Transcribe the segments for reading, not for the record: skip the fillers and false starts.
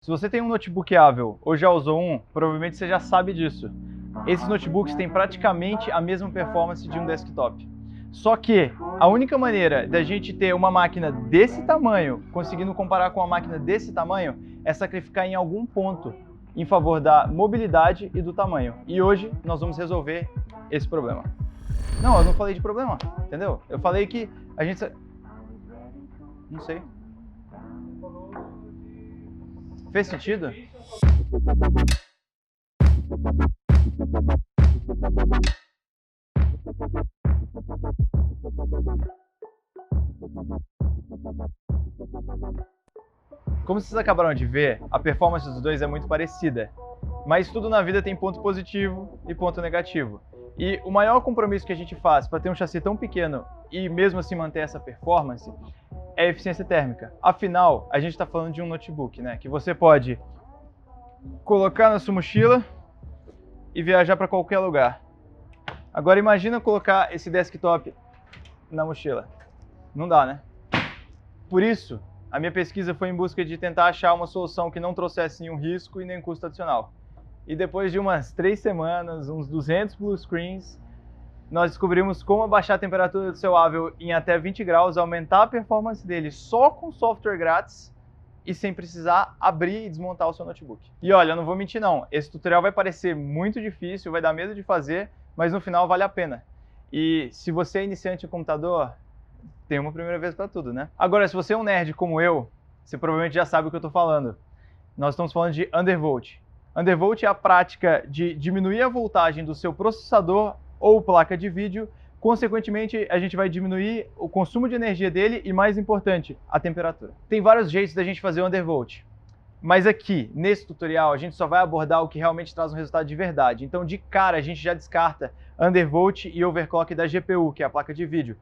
Se você tem um notebook Avel ou já usou um, provavelmente você já sabe disso. Esses notebooks têm praticamente a mesma performance de um desktop. Só que a única maneira da gente ter uma máquina desse tamanho, conseguindo comparar com uma máquina desse tamanho, é sacrificar em algum ponto em favor da mobilidade e do tamanho. E hoje nós vamos resolver esse problema. Não, eu não falei de problema, entendeu? Eu falei que a gente... Não sei. Fez sentido? Como vocês acabaram de ver, a performance dos dois é muito parecida, mas tudo na vida tem ponto positivo e ponto negativo. E o maior compromisso que a gente faz para ter um chassi tão pequeno e mesmo assim manter essa performance é a eficiência térmica. Afinal, a gente está falando de um notebook, né? Que você pode colocar na sua mochila e viajar para qualquer lugar. Agora imagina colocar esse desktop na mochila. Não dá, né? Por isso, a minha pesquisa foi em busca de tentar achar uma solução que não trouxesse nenhum risco e nem custo adicional. E depois de umas 3 semanas, uns 200 blue screens, nós descobrimos como abaixar a temperatura do seu Avel em até 20 graus, aumentar a performance dele só com software grátis e sem precisar abrir e desmontar o seu notebook. E olha, eu não vou mentir não, esse tutorial vai parecer muito difícil, vai dar medo de fazer, mas no final vale a pena. E se você é iniciante em computador, tem uma primeira vez para tudo, né? Agora, se você é um nerd como eu, você provavelmente já sabe o que eu estou falando. Nós estamos falando de undervolt. Undervolt é a prática de diminuir a voltagem do seu processador ou placa de vídeo, consequentemente a gente vai diminuir o consumo de energia dele e, mais importante, a temperatura. Tem vários jeitos da gente fazer o undervolt, mas aqui, nesse tutorial, a gente só vai abordar o que realmente traz um resultado de verdade. Então, de cara, a gente já descarta undervolt e overclock da GPU, que é a placa de vídeo.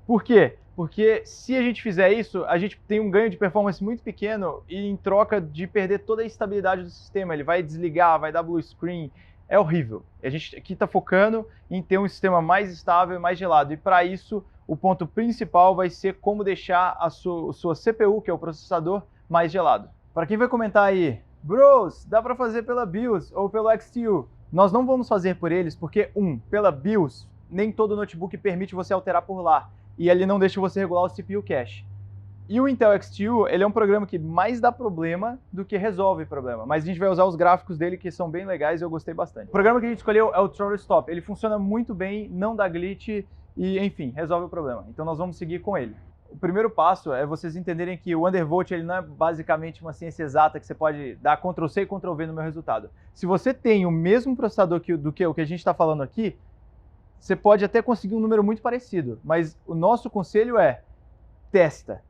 Por quê? Porque se a gente fizer isso, a gente tem um ganho de performance muito pequeno e em troca de perder toda a estabilidade do sistema. Ele vai desligar, vai dar blue screen, é horrível. A gente aqui está focando em ter um sistema mais estável e mais gelado. E para isso, o ponto principal vai ser como deixar a sua CPU, que é o processador, mais gelado. Para quem vai comentar aí, bros, dá para fazer pela BIOS ou pelo XTU? Nós não vamos fazer por eles porque, pela BIOS, nem todo notebook permite você alterar por lá. E ele não deixa você regular o CPU cache. E o Intel XTU, ele é um programa que mais dá problema do que resolve problema. Mas a gente vai usar os gráficos dele, que são bem legais e eu gostei bastante. O programa que a gente escolheu é o Throttle Stop. Ele funciona muito bem, não dá glitch e, enfim, resolve o problema. Então nós vamos seguir com ele. O primeiro passo é vocês entenderem que o undervolt ele não é basicamente uma ciência exata que você pode dar Ctrl+C e Ctrl+V no meu resultado. Se você tem o mesmo processador do que o que a gente está falando aqui, você pode até conseguir um número muito parecido, mas o nosso conselho é testa,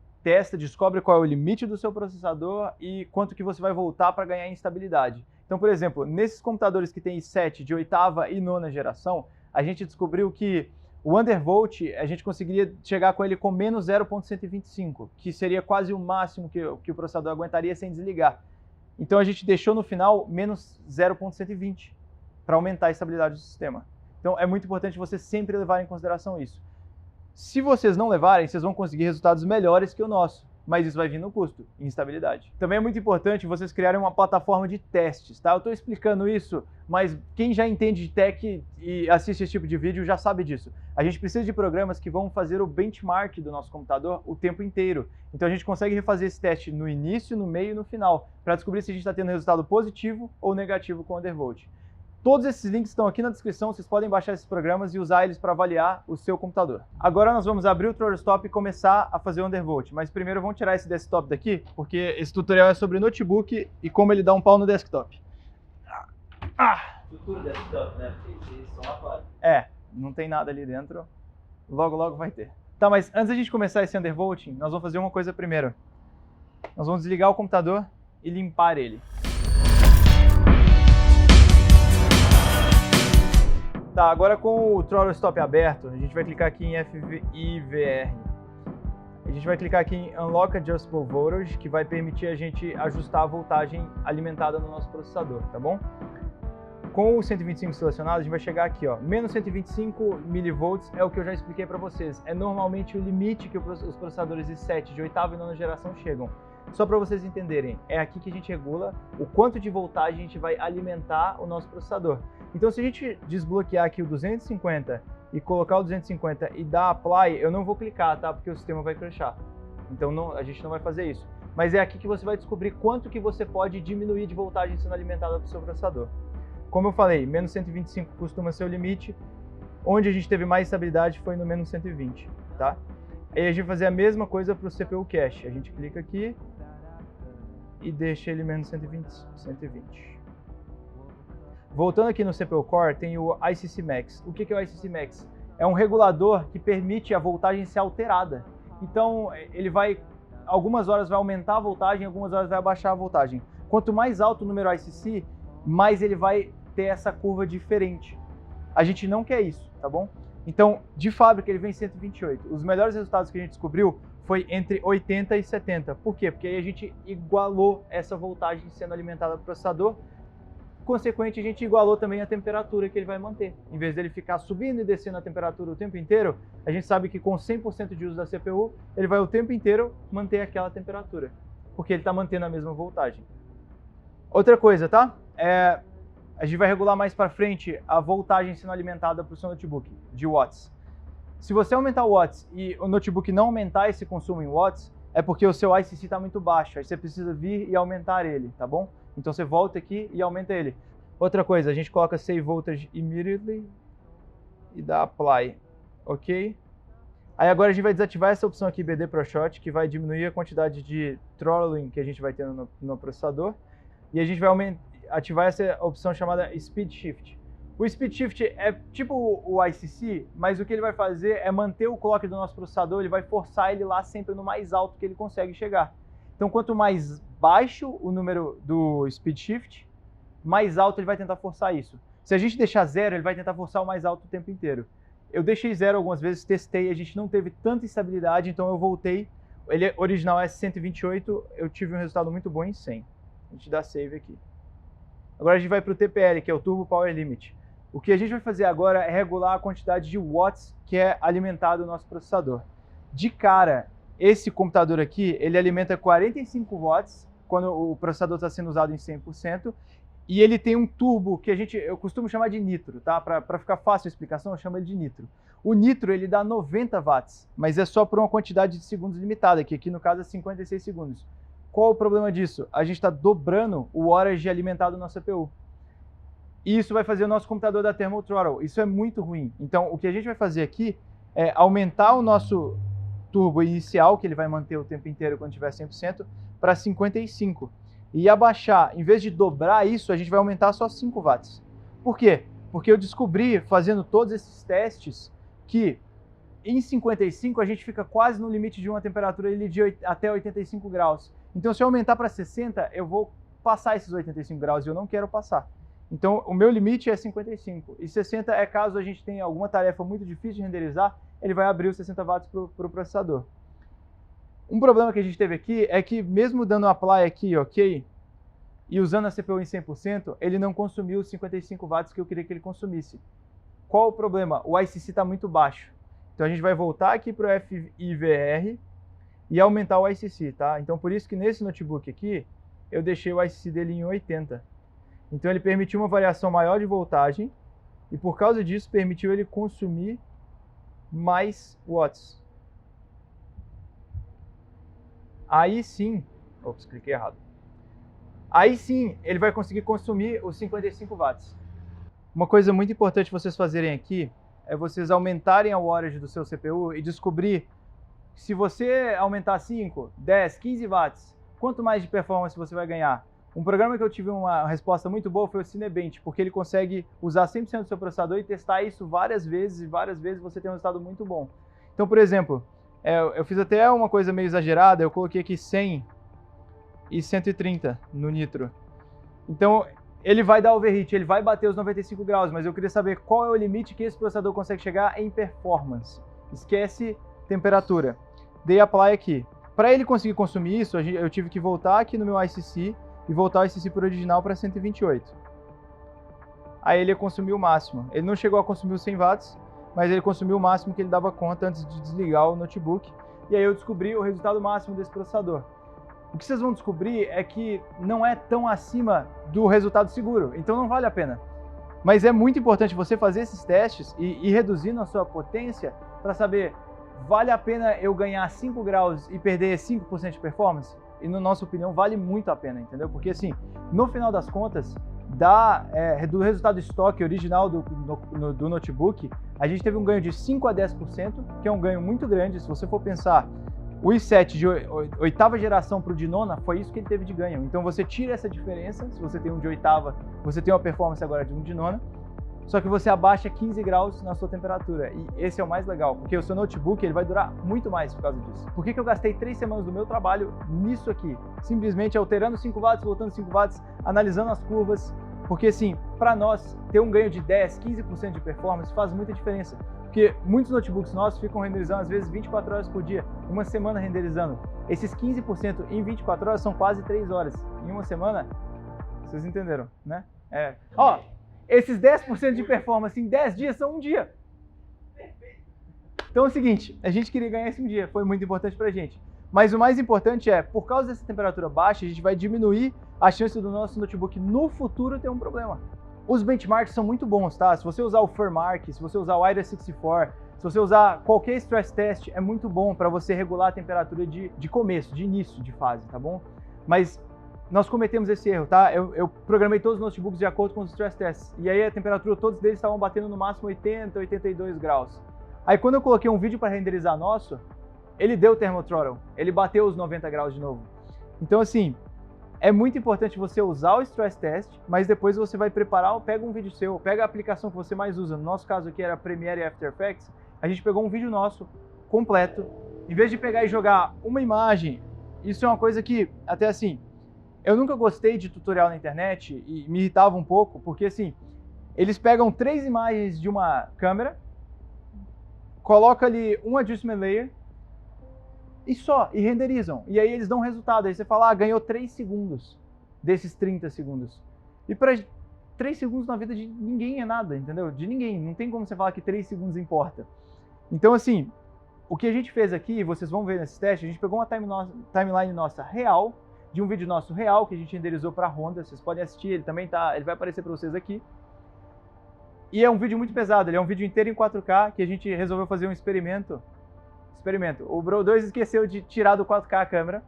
descobre qual é o limite do seu processador e quanto que você vai voltar para ganhar em estabilidade. Então, por exemplo, nesses computadores que tem i7 de 8ª e 9ª geração, a gente descobriu que o undervolt, a gente conseguiria chegar com ele com menos 0.125, que seria quase o máximo que o processador aguentaria sem desligar. Então a gente deixou no final menos 0.120 para aumentar a estabilidade do sistema. Então é muito importante você sempre levar em consideração isso. Se vocês não levarem, vocês vão conseguir resultados melhores que o nosso, mas isso vai vir no custo, instabilidade. Também é muito importante vocês criarem uma plataforma de testes, tá? Eu estou explicando isso, mas quem já entende de tech e assiste esse tipo de vídeo já sabe disso. A gente precisa de programas que vão fazer o benchmark do nosso computador o tempo inteiro. Então a gente consegue refazer esse teste no início, no meio e no final, para descobrir se a gente está tendo resultado positivo ou negativo com o undervolt. Todos esses links estão aqui na descrição, vocês podem baixar esses programas e usar eles para avaliar o seu computador. Agora nós vamos abrir o Throttle Stop e começar a fazer o undervolt, mas primeiro vamos tirar esse desktop daqui, porque esse tutorial é sobre notebook e como ele dá um pau no desktop. Futuro desktop, né? Porque eles são lá fora. É, não tem nada ali dentro, logo vai ter. Tá, mas antes da gente começar esse undervolting, nós vamos fazer uma coisa primeiro. Nós vamos desligar o computador e limpar ele. Tá, agora com o Throttle Stop aberto, a gente vai clicar aqui em FIVR. A gente vai clicar aqui em Unlock Adjustable Voltage, que vai permitir a gente ajustar a voltagem alimentada no nosso processador, tá bom? Com o 125 selecionado, a gente vai chegar aqui, ó, menos 125 mV é o que eu já expliquei para vocês. É normalmente o limite que os processadores i7 de 8ª e 9ª geração chegam. Só para vocês entenderem, é aqui que a gente regula o quanto de voltagem a gente vai alimentar o nosso processador. Então, se a gente desbloquear aqui o 250 e colocar o 250 e dar apply, eu não vou clicar, tá? Porque o sistema vai crashar. Então, a gente não vai fazer isso. Mas é aqui que você vai descobrir quanto que você pode diminuir de voltagem sendo alimentada para o seu processador. Como eu falei, menos 125 costuma ser o limite. Onde a gente teve mais estabilidade foi no menos 120, tá? Aí a gente vai fazer a mesma coisa para o CPU cache. A gente clica aqui e deixa ele menos 120. Voltando aqui no CPU Core, tem o ICC Max. O que é o ICC Max? É um regulador que permite a voltagem ser alterada. Então, ele vai, algumas horas vai aumentar a voltagem, algumas horas vai abaixar a voltagem. Quanto mais alto o número ICC, mais ele vai ter essa curva diferente. A gente não quer isso, tá bom? Então, de fábrica, ele vem 128. Os melhores resultados que a gente descobriu foi entre 80 e 70. Por quê? Porque aí a gente igualou essa voltagem sendo alimentada para o processador. Consequente, a gente igualou também a temperatura que ele vai manter. Em vez dele ficar subindo e descendo a temperatura o tempo inteiro, a gente sabe que com 100% de uso da CPU, ele vai o tempo inteiro manter aquela temperatura, porque ele está mantendo a mesma voltagem. Outra coisa, tá? A gente vai regular mais para frente a voltagem sendo alimentada para o seu notebook, de watts. Se você aumentar o watts e o notebook não aumentar esse consumo em watts, é porque o seu ICC está muito baixo, aí você precisa vir e aumentar ele, tá bom? Então você volta aqui e aumenta ele. Outra coisa, a gente coloca Save Voltage Immediately e dá Apply, ok? Aí agora a gente vai desativar essa opção aqui, BD ProShot, que vai diminuir a quantidade de throttling que a gente vai ter no processador. E a gente vai ativar essa opção chamada Speed Shift. O Speed Shift é tipo o ICC, mas o que ele vai fazer é manter o clock do nosso processador, ele vai forçar ele lá sempre no mais alto que ele consegue chegar. Então, quanto mais baixo o número do Speed Shift, mais alto ele vai tentar forçar isso. Se a gente deixar 0, ele vai tentar forçar o mais alto o tempo inteiro. Eu deixei 0 algumas vezes, testei, a gente não teve tanta estabilidade, então eu voltei. Ele original é 128, eu tive um resultado muito bom em 100. A gente dá save aqui. Agora a gente vai para o TPL, que é o Turbo Power Limit. O que a gente vai fazer agora é regular a quantidade de watts que é alimentado o nosso processador. De cara, esse computador aqui, ele alimenta 45 watts quando o processador está sendo usado em 100%, e ele tem um turbo que eu costumo chamar de nitro, tá? Para ficar fácil a explicação, eu chamo ele de nitro. O nitro, ele dá 90 watts, mas é só por uma quantidade de segundos limitada, que aqui no caso é 56 segundos. Qual o problema disso? A gente está dobrando o horas de alimentado na CPU. E isso vai fazer o nosso computador dar thermal throttle. Isso é muito ruim. Então, o que a gente vai fazer aqui é aumentar o nosso turbo inicial, que ele vai manter o tempo inteiro quando tiver 100%, para 55. E abaixar, em vez de dobrar isso, a gente vai aumentar só 5 watts. Por quê? Porque eu descobri, fazendo todos esses testes, que em 55 a gente fica quase no limite de uma temperatura de até 85 graus. Então, se eu aumentar para 60, eu vou passar esses 85 graus e eu não quero passar. Então, o meu limite é 55. E 60 é caso a gente tenha alguma tarefa muito difícil de renderizar, ele vai abrir os 60 watts para o processador. Um problema que a gente teve aqui é que mesmo dando apply aqui, ok, e usando a CPU em 100%, ele não consumiu os 55 watts que eu queria que ele consumisse. Qual o problema? O ICC está muito baixo. Então a gente vai voltar aqui para o FIVR e aumentar o ICC, tá? Então por isso que nesse notebook aqui, eu deixei o ICC dele em 80. Então ele permitiu uma variação maior de voltagem e por causa disso permitiu ele consumir mais watts. Aí sim, ops, cliquei errado. Aí sim, ele vai conseguir consumir os 55 watts. Uma coisa muito importante vocês fazerem aqui é vocês aumentarem a wattage do seu CPU e descobrir se você aumentar 5, 10, 15 watts, quanto mais de performance você vai ganhar. Um programa que eu tive uma resposta muito boa foi o Cinebench, porque ele consegue usar 100% do seu processador e testar isso várias vezes, e várias vezes você tem um resultado muito bom. Então, por exemplo, eu fiz até uma coisa meio exagerada, eu coloquei aqui 100 e 130 no nitro. Então, ele vai dar overheat, ele vai bater os 95 graus, mas eu queria saber qual é o limite que esse processador consegue chegar em performance. Esquece temperatura. Dei apply aqui. Para ele conseguir consumir isso, eu tive que voltar aqui no meu ICC e voltar o ICC por original para 128. Aí ele consumiu o máximo. Ele não chegou a consumir os 100 watts, mas ele consumiu o máximo que ele dava conta antes de desligar o notebook. E aí eu descobri o resultado máximo desse processador. o que vocês vão descobrir é que não é tão acima do resultado seguro, então não vale a pena. Mas é muito importante você fazer esses testes e ir reduzindo a sua potência para saber, vale a pena eu ganhar 5 graus e perder 5% de performance? E na nossa opinião vale muito a pena, entendeu? Porque assim, no final das contas, do resultado estoque original do notebook, a gente teve um ganho de 5 a 10%, que é um ganho muito grande. Se você for pensar, o i7 de 8ª geração para o de 9ª, foi isso que ele teve de ganho. Então você tira essa diferença, se você tem um de 8ª, você tem uma performance agora de um de 9ª, só que você abaixa 15 graus na sua temperatura. E esse é o mais legal, porque o seu notebook ele vai durar muito mais por causa disso. Por que eu gastei 3 semanas do meu trabalho nisso aqui? Simplesmente alterando 5 watts, voltando 5 watts, analisando as curvas. Porque assim, para nós, ter um ganho de 10, 15% de performance faz muita diferença. Porque muitos notebooks nossos ficam renderizando às vezes 24 horas por dia, uma semana renderizando. Esses 15% em 24 horas são quase 3 horas. Em uma semana, vocês entenderam, né? Esses 10% de performance em 10 dias são um dia. Então é o seguinte, a gente queria ganhar esse um dia, foi muito importante pra gente. Mas o mais importante é, por causa dessa temperatura baixa, a gente vai diminuir a chance do nosso notebook no futuro ter um problema. Os benchmarks são muito bons, tá? Se você usar o Furmark, se você usar o IDA64, se você usar qualquer stress test, é muito bom para você regular a temperatura de começo, de início de fase, tá bom? Mas nós cometemos esse erro, tá? Eu programei todos os notebooks de acordo com os stress tests. E aí a temperatura, todos deles estavam batendo no máximo 80, 82 graus. Aí quando eu coloquei um vídeo para renderizar nosso, ele deu thermothrottle, ele bateu os 90 graus de novo. Então assim, é muito importante você usar o stress test, mas depois você vai preparar, pega um vídeo seu, pega a aplicação que você mais usa. No nosso caso aqui era Premiere e After Effects, a gente pegou um vídeo nosso completo, em vez de pegar e jogar uma imagem. Isso é uma coisa que, até assim, eu nunca gostei de tutorial na internet e me irritava um pouco, porque assim, eles pegam 3 imagens de uma câmera, colocam ali um adjustment layer e renderizam. E aí eles dão um resultado. Aí você fala, ganhou 3 segundos desses 30 segundos. E para 3 segundos na vida de ninguém é nada, entendeu? De ninguém. Não tem como você falar que 3 segundos importa. Então assim, o que a gente fez aqui, vocês vão ver nesse teste, a gente pegou uma timeline nossa real, de um vídeo nosso real que a gente renderizou para a Honda. Vocês podem assistir, ele também ele vai aparecer para vocês aqui. E é um vídeo muito pesado, ele é um vídeo inteiro em 4K que a gente resolveu fazer um experimento. O Bro 2 esqueceu de tirar do 4K a câmera.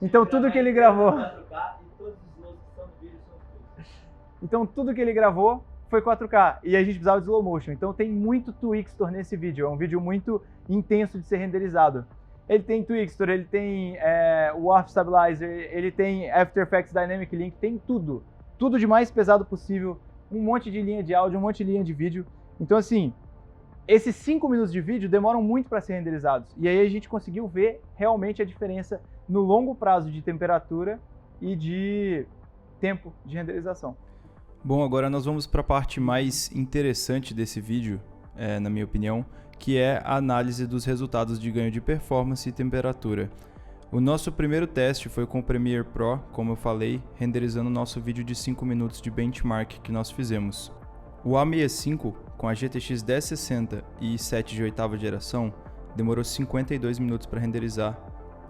Então tudo que ele gravou. Então tudo que ele gravou foi 4K e a gente precisava de slow motion. Então tem muito Twixtor nesse vídeo, é um vídeo muito intenso de ser renderizado. Ele tem Twixtor, ele tem Warp Stabilizer, ele tem After Effects Dynamic Link, tem tudo. Tudo de mais pesado possível, um monte de linha de áudio, um monte de linha de vídeo. Então assim, esses 5 minutos de vídeo demoram muito para ser renderizados. E aí a gente conseguiu ver realmente a diferença no longo prazo de temperatura e de tempo de renderização. Bom, agora nós vamos para a parte mais interessante desse vídeo, na minha opinião, que é a análise dos resultados de ganho de performance e temperatura. O nosso primeiro teste foi com o Premiere Pro, como eu falei, renderizando o nosso vídeo de 5 minutos de benchmark que nós fizemos. O A65 com a GTX 1060 e i7 de 8ª geração demorou 52 minutos para renderizar.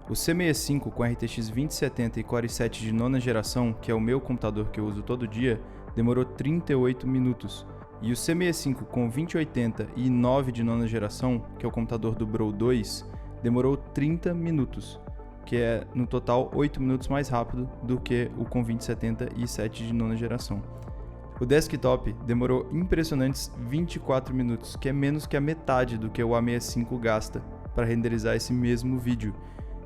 O C65 com RTX 2070 e Core i7 de 9ª geração, que é o meu computador que eu uso todo dia, demorou 38 minutos. E o C65 com 2080 e i9 de 9ª geração, que é o computador do Bro 2, demorou 30 minutos, que é no total 8 minutos mais rápido do que o com 2070 e i7 de 9ª geração. O desktop demorou impressionantes 24 minutos, que é menos que a metade do que o A65 gasta para renderizar esse mesmo vídeo.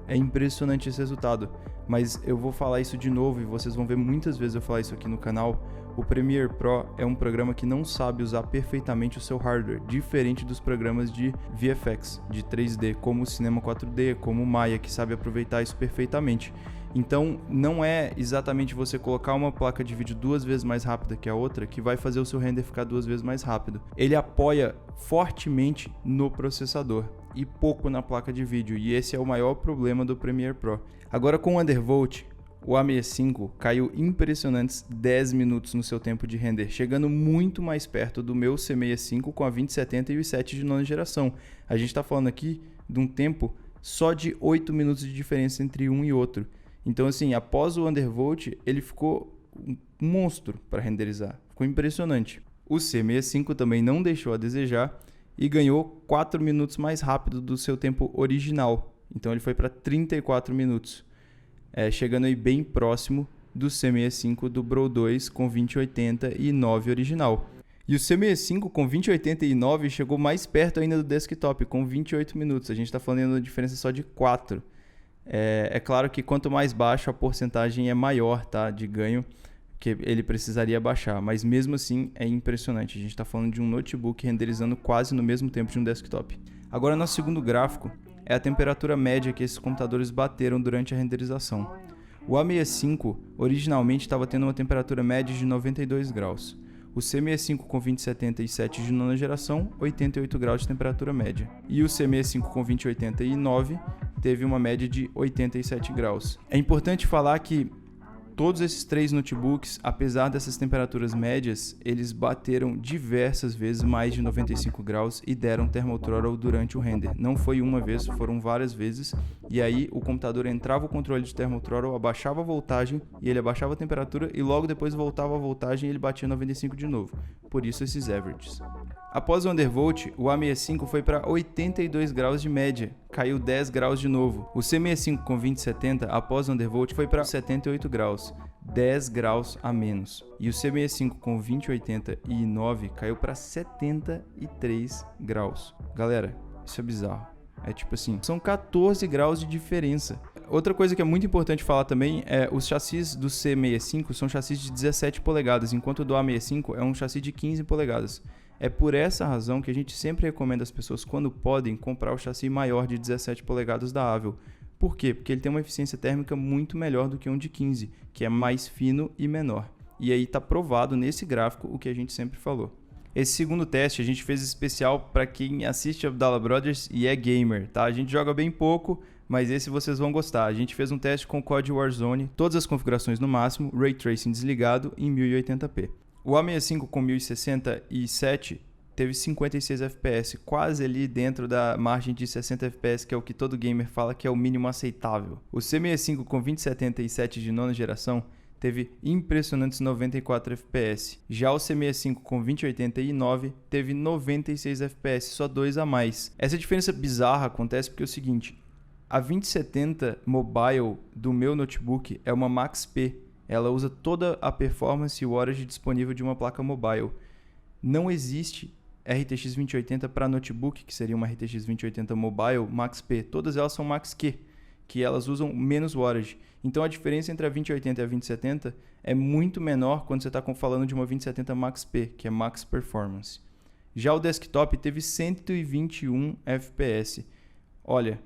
É impressionante esse resultado, mas eu vou falar isso de novo e vocês vão ver muitas vezes eu falar isso aqui no canal. O Premiere Pro é um programa que não sabe usar perfeitamente o seu hardware, diferente dos programas de VFX, de 3D, como o Cinema 4D, como o Maya, que sabe aproveitar isso perfeitamente. Então, não é exatamente você colocar uma placa de vídeo 2 vezes mais rápida que a outra que vai fazer o seu render ficar 2 vezes mais rápido. Ele apoia fortemente no processador e pouco na placa de vídeo, e esse é o maior problema do Premiere Pro. Agora, com o Undervolt, o A65 caiu impressionantes 10 minutos no seu tempo de render, chegando muito mais perto do meu C65 com a 2070 e o i7 de 9ª geração. A gente está falando aqui de um tempo só de 8 minutos de diferença entre um e outro. Então, assim, após o undervolt, ele ficou um monstro para renderizar. Ficou impressionante. O C65 também não deixou a desejar e ganhou 4 minutos mais rápido do seu tempo original. Então, ele foi para 34 minutos, chegando aí bem próximo do C65 do Bro 2 com 2080 e 9 original. E o C65 com 2080 e 9 chegou mais perto ainda do desktop, com 28 minutos. A gente está falando de uma diferença só de 4. É claro que quanto mais baixo a porcentagem é maior, tá, de ganho, que ele precisaria baixar. Mas mesmo assim é impressionante. A gente está falando de um notebook renderizando quase no mesmo tempo de um desktop. Agora, nosso segundo gráfico é a temperatura média que esses computadores bateram durante a renderização. O A65 originalmente estava tendo uma temperatura média de 92 graus. O C65 com 2070 e 7 de nona geração, 88 graus de temperatura média. E o C65 com 2080 e 9 teve uma média de 87 graus. É importante falar que todos esses 3 notebooks, apesar dessas temperaturas médias, eles bateram diversas vezes mais de 95 graus e deram thermal throttle durante o render. Não foi uma vez, foram várias vezes. E aí o computador entrava o controle de thermal throttle, abaixava a voltagem e ele abaixava a temperatura e logo depois voltava a voltagem e ele batia 95 de novo. Por isso esses averages. Após o undervolt, o A65 foi para 82 graus de média, caiu 10 graus de novo. O C65 com 2070, após o undervolt, foi para 78 graus, 10 graus a menos. E o C65 com 2080 e 9 caiu para 73 graus. Galera, isso é bizarro. É tipo assim, são 14 graus de diferença. Outra coisa que é muito importante falar também é os chassis do C65 são chassis de 17 polegadas, enquanto o do A65 é um chassi de 15 polegadas. É por essa razão que a gente sempre recomenda às pessoas, quando podem, comprar o chassi maior de 17 polegadas da Avio. Por quê? Porque ele tem uma eficiência térmica muito melhor do que um de 15, que é mais fino e menor. E aí está provado nesse gráfico o que a gente sempre falou. Esse segundo teste a gente fez especial para quem assiste Abdallah Brothers e é gamer, tá? A gente joga bem pouco, mas esse vocês vão gostar. A gente fez um teste com COD Warzone, todas as configurações no máximo, Ray Tracing desligado em 1080p. O A65 com 1067 teve 56 FPS, quase ali dentro da margem de 60 FPS, que é o que todo gamer fala que é o mínimo aceitável. O C65 com 2070 e 7 de nona geração teve impressionantes 94 FPS. Já o C65 com 2080 e 9 teve 96 FPS, só 2 a mais. Essa diferença bizarra acontece porque é o seguinte, a 2070 Mobile do meu notebook é uma Max-P. Ela usa toda a performance e wattage disponível de uma placa mobile. Não existe RTX 2080 para notebook, que seria uma RTX 2080 Mobile Max-P. Todas elas são Max-Q, que elas usam menos wattage. Então a diferença entre a 2080 e a 2070 é muito menor quando você está falando de uma 2070 Max-P, que é Max Performance. Já o desktop teve 121 FPS. Olha,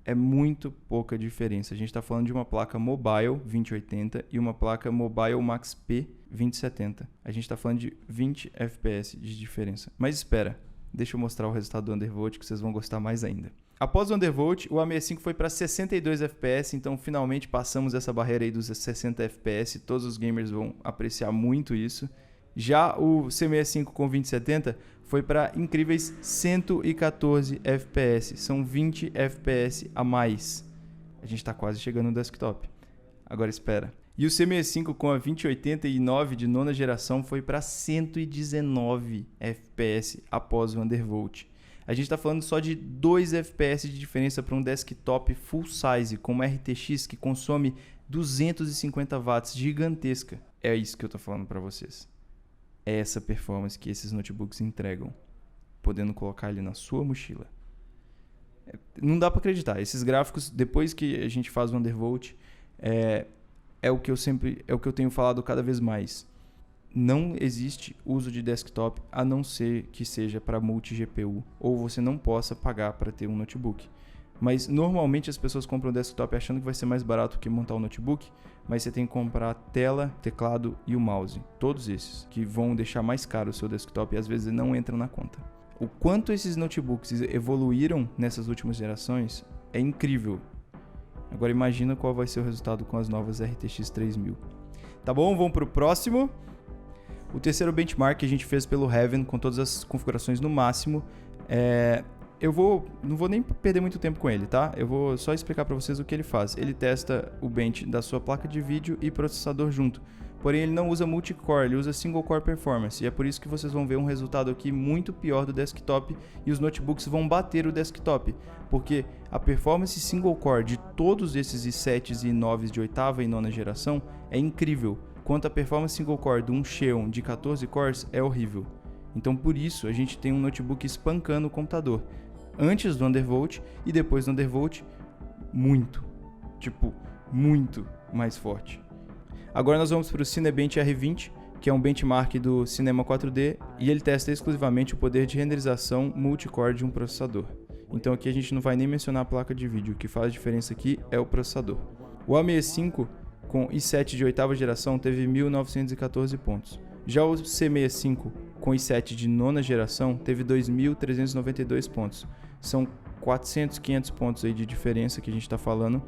é muito pouca diferença. A gente está falando de uma placa mobile 2080 e uma placa mobile Max-P 2070. A gente está falando de 20 FPS de diferença. Mas espera, deixa eu mostrar o resultado do undervolt que vocês vão gostar mais ainda. Após o undervolt, o A65 foi para 62 FPS, então finalmente passamos essa barreira aí dos 60 FPS. Todos os gamers vão apreciar muito isso. Já o C65 com 2070 foi para incríveis 114 FPS, são 20 FPS a mais. A gente está quase chegando no desktop. Agora espera. E o C65 com a 2080 e 9 de nona geração foi para 119 FPS após o undervolt. A gente está falando só de 2 FPS de diferença para um desktop full size com uma RTX que consome 250 watts, gigantesca. É isso que eu estou falando para vocês. É essa performance que esses notebooks entregam, podendo colocar ele na sua mochila. Não dá para acreditar. Esses gráficos, depois que a gente faz o undervolt, é o que eu tenho falado cada vez mais. Não existe uso de desktop a não ser que seja para multi-GPU ou você não possa pagar para ter um notebook. Mas normalmente as pessoas compram o desktop achando que vai ser mais barato que montar um notebook, mas você tem que comprar a tela, teclado e o mouse. Todos esses que vão deixar mais caro o seu desktop e às vezes não entram na conta. O quanto esses notebooks evoluíram nessas últimas gerações é incrível. Agora imagina qual vai ser o resultado com as novas RTX 3000. Tá bom? Vamos para o próximo. O terceiro benchmark que a gente fez pelo Heaven com todas as configurações no máximo não vou nem perder muito tempo com ele, tá? Eu vou só explicar para vocês o que ele faz. Ele testa o bench da sua placa de vídeo e processador junto. Porém, ele não usa multi-core, ele usa single-core performance. E é por isso que vocês vão ver um resultado aqui muito pior do desktop e os notebooks vão bater o desktop. Porque a performance single-core de todos esses i7s e i9s de 8ª e 9ª geração é incrível, quanto a performance single-core de um Xeon de 14 cores é horrível. Então, por isso, a gente tem um notebook espancando o computador. Antes do Undervolt e depois do Undervolt, muito mais forte. Agora nós vamos para o Cinebench R20, que é um benchmark do Cinema 4D, e ele testa exclusivamente o poder de renderização multicore de um processador. Então aqui a gente não vai nem mencionar a placa de vídeo, o que faz diferença aqui é o processador. O A65 com i7 de 8ª geração teve 1.914 pontos. Já o C65 com i7 de 9ª geração teve 2.392 pontos. São 400, 500 pontos aí de diferença que a gente está falando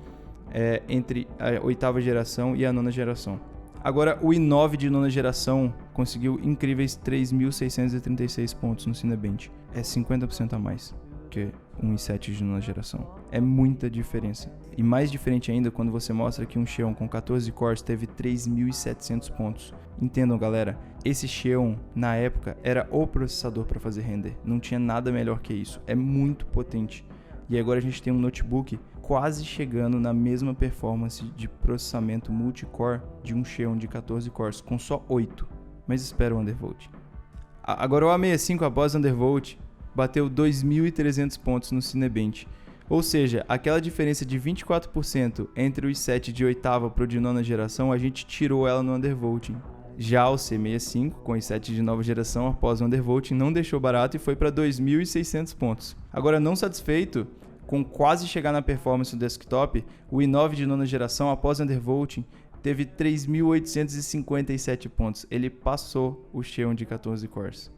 entre a 8ª geração e a 9ª geração. Agora, o i9 de 9ª geração conseguiu incríveis 3.636 pontos no Cinebench. É 50% a mais que um i7 de 9ª geração. É muita diferença. E mais diferente ainda quando você mostra que um Xeon com 14 cores teve 3.700 pontos. Entendam, galera, esse Xeon na época era o processador para fazer render. Não tinha nada melhor que isso. É muito potente. E agora a gente tem um notebook quase chegando na mesma performance de processamento multicore de um Xeon de 14 cores, com só 8. Mas espera o Undervolt. Agora o A65 após o Undervolt bateu 2.300 pontos no Cinebench. Ou seja, aquela diferença de 24% entre o i7 de 8ª para o de 9ª geração, a gente tirou ela no Undervolting. Já o C65, com i7 de 9ª geração após o Undervolting, não deixou barato e foi para 2.600 pontos. Agora, não satisfeito com quase chegar na performance do desktop, o i9 de 9ª geração após o Undervolting teve 3.857 pontos. Ele passou o Xeon de 14 cores.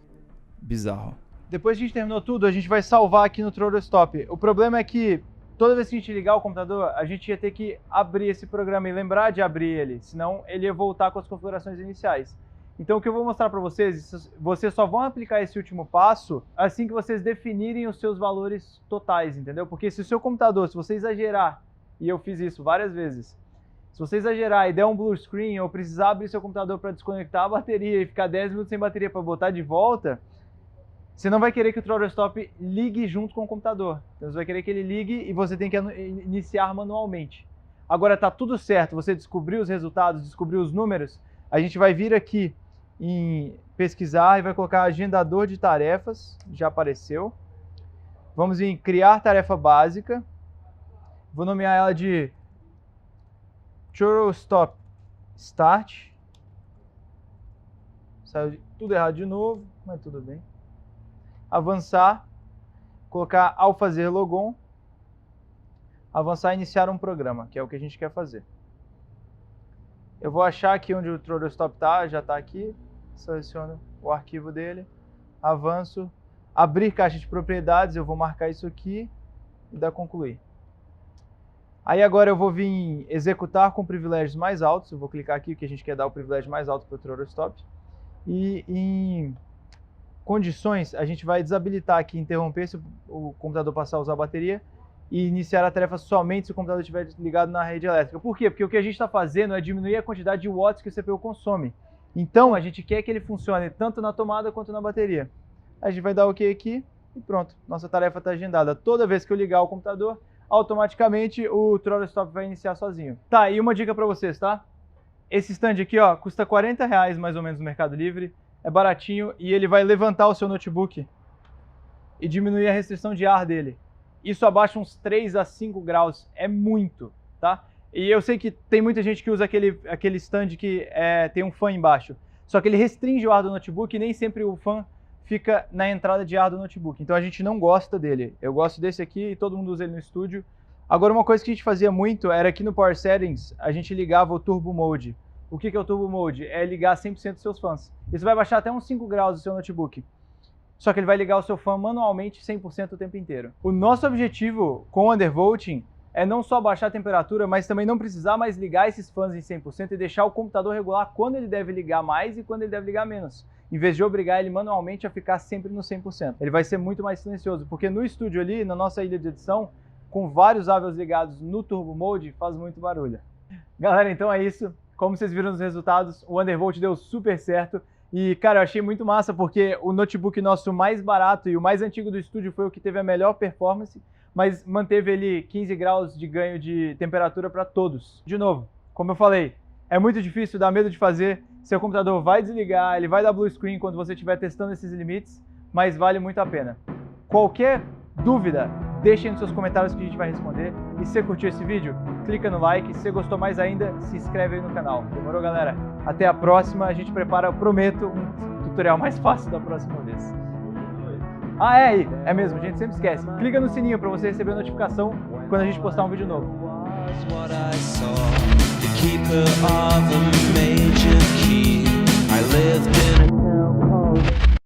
Bizarro. Depois que a gente terminou tudo, a gente vai salvar aqui no ThrottleStop. O problema é que toda vez que a gente ligar o computador, a gente ia ter que abrir esse programa e lembrar de abrir ele, senão ele ia voltar com as configurações iniciais. Então o que eu vou mostrar para vocês, vocês só vão aplicar esse último passo assim que vocês definirem os seus valores totais, entendeu? Porque se o seu computador, se você exagerar, e eu fiz isso várias vezes, se você exagerar e der um blue screen ou precisar abrir seu computador para desconectar a bateria e ficar 10 minutos sem bateria para botar de volta, você não vai querer que o ThrottleStop ligue junto com o computador. Então você vai querer que ele ligue e você tem que iniciar manualmente. Agora tá tudo certo, você descobriu os resultados, descobriu os números, a gente vai vir aqui em pesquisar e vai colocar agendador de tarefas, já apareceu. Vamos em criar tarefa básica. Vou nomear ela de ThrottleStop Start. Saiu tudo errado de novo, mas tudo bem. Avançar, colocar ao fazer logon, avançar e iniciar um programa, que é o que a gente quer fazer. Eu vou achar aqui onde o ThrottleStop está, já está aqui, seleciono o arquivo dele, avanço, abrir caixa de propriedades, eu vou marcar isso aqui e dar concluir. Aí agora eu vou vir em executar com privilégios mais altos, eu vou clicar aqui que a gente quer dar o privilégio mais alto para o ThrottleStop, e em condições, a gente vai desabilitar aqui, interromper se o computador passar a usar a bateria e iniciar a tarefa somente se o computador estiver ligado na rede elétrica. Por quê? Porque o que a gente está fazendo é diminuir a quantidade de watts que o CPU consome. Então, a gente quer que ele funcione tanto na tomada quanto na bateria. A gente vai dar OK aqui e pronto. Nossa tarefa está agendada. Toda vez que eu ligar o computador, automaticamente o ThrottleStop vai iniciar sozinho. Tá, e uma dica para vocês, tá? Esse stand aqui, ó, custa R$40 mais ou menos no Mercado Livre. É baratinho e ele vai levantar o seu notebook e diminuir a restrição de ar dele. Isso abaixa uns 3 a 5 graus, é muito, tá? E eu sei que tem muita gente que usa aquele stand que tem um fã embaixo, só que ele restringe o ar do notebook e nem sempre o fã fica na entrada de ar do notebook. Então a gente não gosta dele. Eu gosto desse aqui e todo mundo usa ele no estúdio. Agora uma coisa que a gente fazia muito era aqui no Power Settings, a gente ligava o Turbo Mode. O que é o Turbo Mode? É ligar 100% dos seus fãs. Isso vai baixar até uns 5 graus do seu notebook. Só que ele vai ligar o seu fã manualmente 100% o tempo inteiro. O nosso objetivo com o Undervolting é não só baixar a temperatura, mas também não precisar mais ligar esses fãs em 100% e deixar o computador regular quando ele deve ligar mais e quando ele deve ligar menos. em vez de obrigar ele manualmente a ficar sempre no 100%. Ele vai ser muito mais silencioso, porque no estúdio ali, na nossa ilha de edição, com vários Avels ligados no Turbo Mode, faz muito barulho. Galera, então é isso. Como vocês viram nos resultados, o Undervolt deu super certo. E, cara, eu achei muito massa, porque o notebook nosso mais barato e o mais antigo do estúdio foi o que teve a melhor performance, mas manteve ele 15 graus de ganho de temperatura para todos. De novo, como eu falei, é muito difícil, dá medo de fazer. Seu computador vai desligar, ele vai dar blue screen quando você estiver testando esses limites, mas vale muito a pena. Qualquer dúvida, deixem nos seus comentários que a gente vai responder. E se você curtiu esse vídeo, clica no like. Se você gostou mais ainda, se inscreve aí no canal. Demorou, galera? Até a próxima. A gente prepara, eu prometo, um tutorial mais fácil da próxima vez. Ah, é mesmo, a gente sempre esquece. Clica no sininho para você receber a notificação quando a gente postar um vídeo novo. Keeper of a major key. I lived